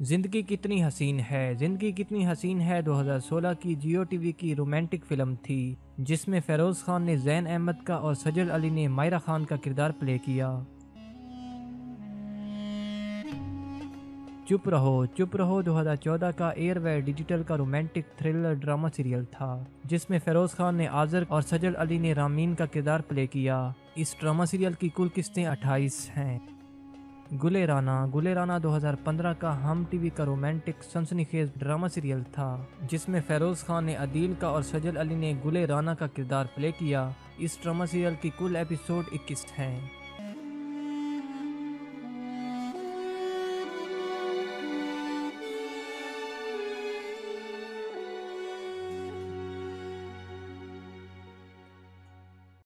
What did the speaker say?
जिंदगी कितनी हसीन है, जिंदगी कितनी हसीन है 2016 की जियो टीवी की रोमांटिक फिल्म थी, जिसमें फेरोज खान ने जैन अहमद का और सजल अली ने मायरा खान का किरदार प्ले किया। चुप रहो 2014 का एयरवे डिजिटल का रोमांटिक थ्रिलर ड्रामा सीरियल था, जिसमें फेरोज खान ने आजर और सजल अली ने रामीन का किरदार प्ले किया। इस ड्रामा सीरियल की कुल किस्तें 28 हैं। गुले राना 2015 का हम टीवी का रोमांटिक सनसनीखेज ड्रामा सीरियल था, जिसमें फेरोज खान ने अदील का और सजल अली ने गुले राना का किरदार प्ले किया। इस ड्रामा सीरियल की कुल एपिसोड 21 हैं।